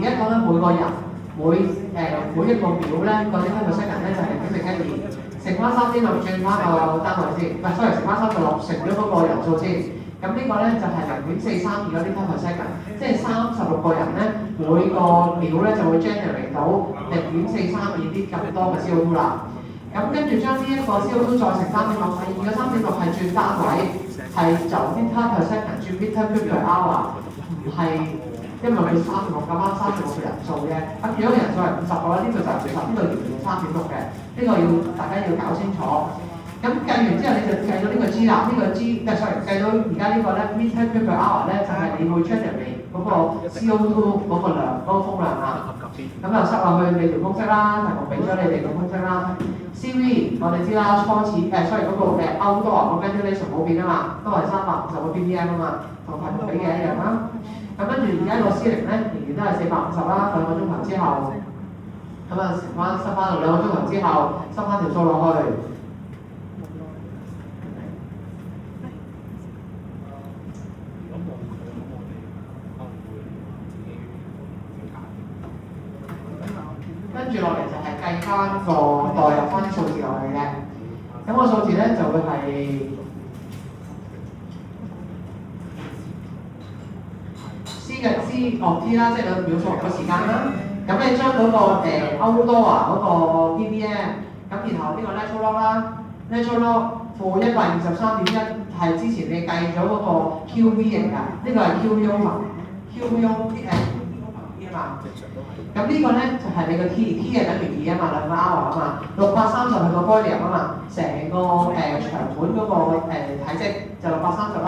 家講緊每個人每一個秒咧個 data per second 咧就係0.02，乘翻3.6轉翻個單位先，唔係 sorry 乘翻36乘咗嗰個人數先。咁呢個咧就係0.432個 data per second，即係36個人咧每個秒咧就會 generate 到0.432啲咁多嘅 CO2 啦。咁跟住將呢一個 CO2 再乘3.6，發現個3.6係轉單位，係由 meter per second 轉 meter cube per hour， 唔係因為佢36咁啱36個人數嘅。咁如果人數係50嘅話，呢個就係50，呢個仍然係3.6嘅，呢個要大家要搞清楚。咁計完之後你就計到呢個 G 啦，呢個 G sorry 計到而家呢個咧 meter cube per hour 咧就係你會 generate 嗰個 CO2 嗰個量嗰個風量啦。咁就塞落去你條公式啦，題目俾咗你哋個公式啦。CV 我哋知啦，初始sorry 嗰個outdoor 個 ventilation 冇變啊嘛，都係350個 ppm 啊嘛，同題目俾嘅一樣啦。咁跟住而家個 ceiling 咧仍然都係450啦，2個鐘頭之後，咁啊乘翻塞翻到2個鐘頭之後，塞翻條數落去。跟住落嚟就係計翻個代入翻啲數字落去嘅，咁個數字咧就會係 C 嘅 T 啦，即係個秒數個時間啦。咁你將嗰個outdoor 嗰個 ppm， 咁然後呢個 natural log 啦 ，natural log 負123.1係之前你計咗嗰個 QV 型㗎，呢個係 QV over，QV 啊嘛。咁呢個咧就係你個 T 係等於2啊嘛，2個 hour 啊嘛，630係個 volume 啊嘛，成個場館嗰個體積就630啦。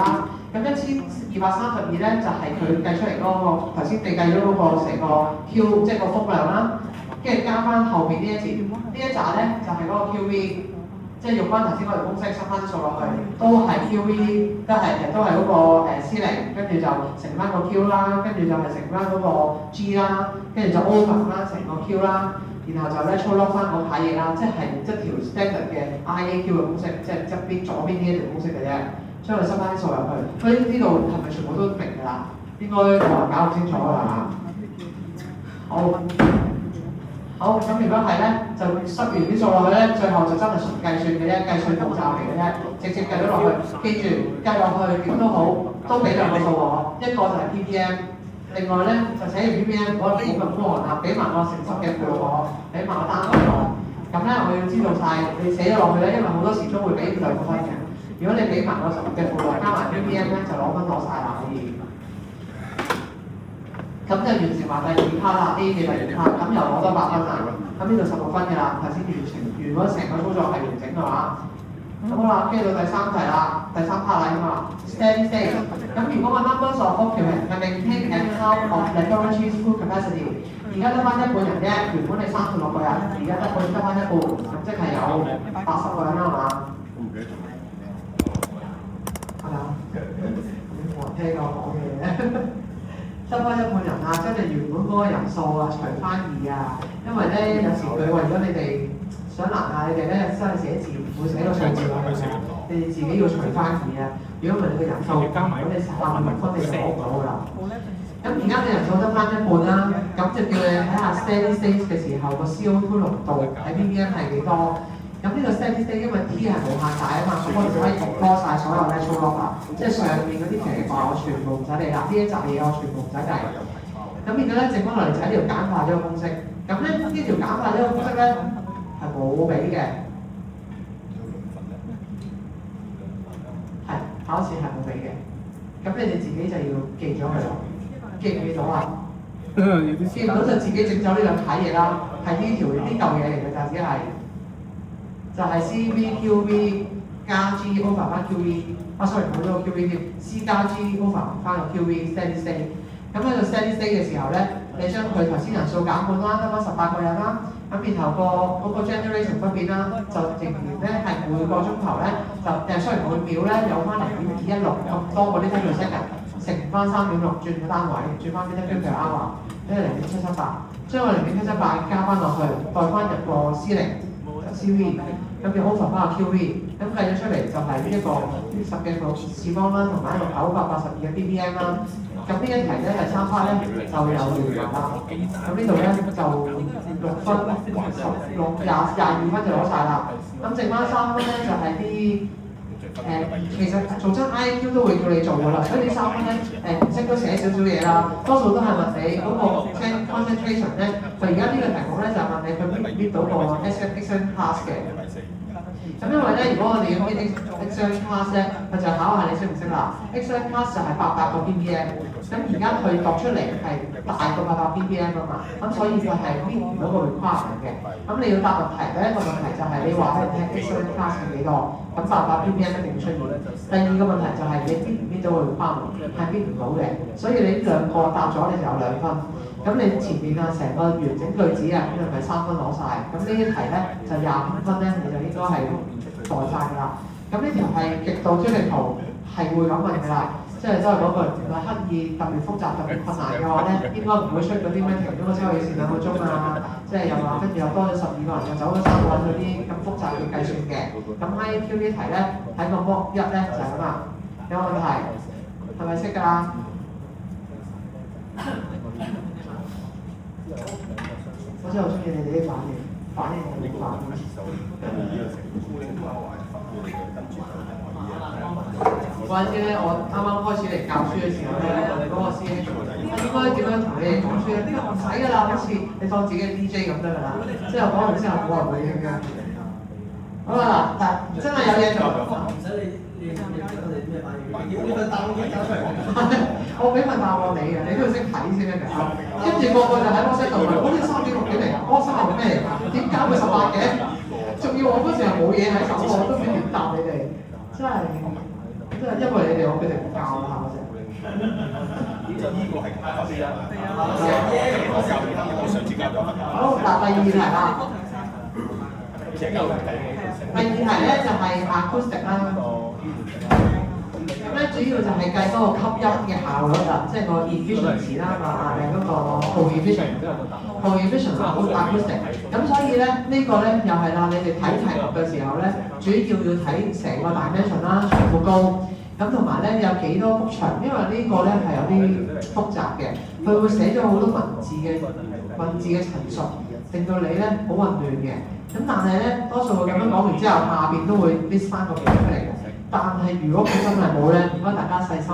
咁1232咧就係佢計出嚟嗰個頭先你計咗嗰個成個 Q 即係個風量啦，跟住加翻後面呢一節，呢一紮咧就係嗰個 QV， 即係用翻頭先嗰條公式塞翻數落去，都係 QV， 都係嗰個ceiling，跟住就乘翻個 Q 啦，跟住就係乘翻嗰個 G 啦，跟住就 over 翻成個 Q 啦，然後就咧粗 log 翻嗰排嘢啦，即係一條 standard 嘅 IAQ 嘅公式，即係側邊左邊呢一條公式嘅啫，將佢塞翻啲數入去。所以呢度係咪全部都明㗎啦？應該冇人搞唔清楚㗎啦。好，咁如果係咧，就塞完啲數落去咧，最後就真係純計算嘅啫，計算步驟嚟嘅啫，直接計咗落去。記住計落去點都好，都俾兩個數我，一個就係 ppm， 另外咧就寫完 ppm 嗰個冇咁高昂啦，俾埋個乘濕嘅負我，俾埋個單位我。咁咧我要知道晒你寫咗落去咧，因為好多時都會俾2個分嘅。如果你俾埋個乘嘅負我加埋 ppm 咧，就攞分攞晒啦可以。咁就完成埋第2 part 啦 ，A 嘅第2 part， 咁又攞多8分啦。咁呢度16分嘅啦，頭先完咗成個操作係完整嘅話，咁好啦，跟住到第3題啦，第3 part 啦咁啊 ，steady state。咁如果個 numbers of occupants can maintain at half of laboratory's full capacity， 而家得翻1半人啫，原本你36個人，而家得翻1半，咁即係有80個人啦，係嘛？係啊，冇人聽我講嘅。得翻1半人啊！真係原本嗰個人數啊，除翻2啊，因為咧有時佢為咗你哋想難下你哋咧，真係寫字唔會寫個數字落去，你哋自己要除翻2啊。如果唔係你個人數，如果你10萬分你就攞唔到㗎啦。咁而家你人數得翻1半啦，咁就叫你睇下 steady state 嘅時候個 CO2 濃度喺 ppm 係幾多？咁呢個 steady state 因為 T 係無限大啊嘛，咁我哋就可以多晒所有 natural log 啦，即係上面嗰啲奇怪我全部唔使理啦，呢一集嘢我全部唔使計。咁變咗咧，剩翻落嚟就喺呢條簡化咗個公式。咁咧呢條簡化咗個公式咧係冇俾嘅，係考試係冇俾嘅。咁你哋自己就要記咗佢啦，記唔記到啊？記唔到就自己整走呢兩排嘢啦，係呢嚿嘢嚟嘅就只係。就係 CVQV 加 G over 翻 QV， sorry 冇咗個 QV 添 ，C 加 G over 翻個 QV steady state。咁喺度 steady state 嘅時候咧，你將佢頭先人數減半啦，得翻18個人啦。咁然後個 generation 不變啦，就仍然咧係每個鐘頭咧就雖然每秒咧有翻0.216咁多個呢分秒 second， 乘翻3.6轉個單位，轉翻呢一分 per hour， 即係0.778，將個0.778加翻落去，代翻入個 ceiling。CV， 咁就 over 翻個 QV，咁計咗出嚟就係呢一個10嘅視光啦，同埋一個982嘅 ppm 啦。咁呢一題咧第3 part 咧就有聯盟啦。咁呢度咧就6分、16、22分就攞晒啦。咁剩翻3分咧就係啲其實做真 IQ 都會叫你做㗎啦，所以呢3分咧唔識都寫少少嘢啦，多數都係問你嗰個 concentration 咧。就而家呢個題目咧就係問你佢搣唔搣到個 excellent class 嘅。咁因為咧，如果我哋要搣 excellent class 咧，佢就考下你識唔識啦。excellent class 就係800個 ppm， 咁而家佢度出嚟係大過800 ppm 啊嘛，咁所以佢係搣唔到個 requirement 嘅。咁你要答問題，第一個問題就係你話俾人聽 excellent class 係幾多，咁800 ppm 一定出現。第二個問題就係你搣唔搣到個 requirement，係搣唔到嘅，所以你呢兩個答咗你就有2分。咁你前面啊成個完整句子啊，咁係咪3分攞晒？咁呢啲題咧就25分咧，你就應該係代晒㗎啦。咁呢條係極度專力圖係會咁問㗎啦，即係都係嗰句，唔係刻意特別複雜、特別困難嘅話咧，應該唔會出嗰啲咩停咗個抽氣扇2個鐘啊，即係又話跟住又多咗12個人，又走咗3個人嗰啲咁複雜嘅計算嘅。咁 IQ 呢題咧喺個 mock 1咧就係咁啦。有冇問題？係咪識㗎啦？我真係好中意你哋啲反應好快。嗰陣時咧，我啱啱開始嚟教書嘅時候咧，我哋嗰個師兄應該點樣同你哋講書咧？呢個唔使㗎啦，好似你當自己係 DJ 咁得㗎啦。之後講完之後，冇人會應嘅。好啦，但真係有嘢做。唔使你我哋咩反應？要份答案交出嚟。我俾份答案你嘅，你都要識睇先得㗎。跟住個個就喺 WhatsApp 度問：嗰啲3點6點嚟㗎？嗰3係咩嚟㗎？點解會18嘅？仲要我嗰時候冇嘢喺手，我都唔知點答你哋。真係因為你哋我決定唔教啦，係咪先？就呢個係教啲啦。好，嗱，第2題啦。第2題咧就係 acoustic 啦。咁咧主要就係計嗰個吸音嘅效率啦，即係個 efficiency 啦，嗰個 coefficient acoustic。咁所以咧呢個咧又係啦，你哋睇題目嘅時候咧，主要要睇成個 dimension 啦，長闊高，咁同埋咧有幾多幅牆，因為呢個咧係有啲複雜嘅，佢會寫咗好多文字嘅陳述，令到你咧好混亂嘅。咁但係咧，多數會咁樣講完之後，下邊都會 list 翻個表出嚟嘅。但係如果佢真係冇咧，唔該大家細心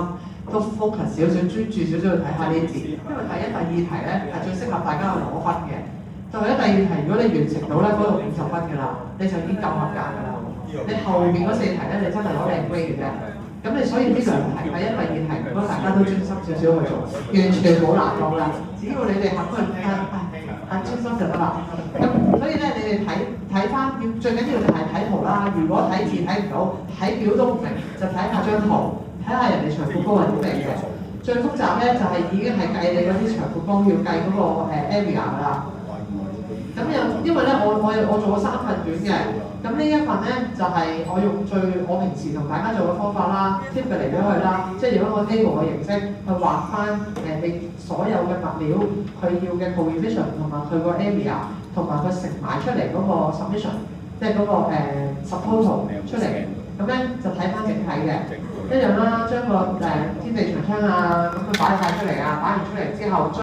都 focus 少少，專注少少去睇下呢啲字，因為第1、第2題咧係最適合大家去攞分嘅。第1、第2題如果你完成到咧，嗰度50分㗎啦，你就已經夠合格㗎啦。你後面嗰4題咧，你真係攞靚 grade 嘅啫。咁你所以呢2題，第1、第2題，唔該大家都專心少少去做，完全冇難度㗎。只要你哋肯去專心就得啦。咁所以咧，你哋睇翻，最緊要就係睇圖啦。如果睇字睇唔到，睇表都唔明，就睇下張圖，睇下人哋長闊高係點嚟嘅。最複雜咧就係已經係計你嗰啲長闊高，要計嗰個area 㗎啦。咁因為咧，我做過3份卷嘅，咁呢一份咧就係我用我平時同大家做嘅方法啦 ，tip 嚟俾佢啦，即係用一個 table 嘅形式去畫翻你所有嘅物料，佢要嘅 coefficient 同埋佢個 area， 同埋佢乘埋出嚟嗰個 submission， 即係嗰個subtotal 出嚟，咁咧就睇翻整體嘅，一樣啦，將個天地長窗啊，咁佢擺晒出嚟啊，擺完出嚟之後。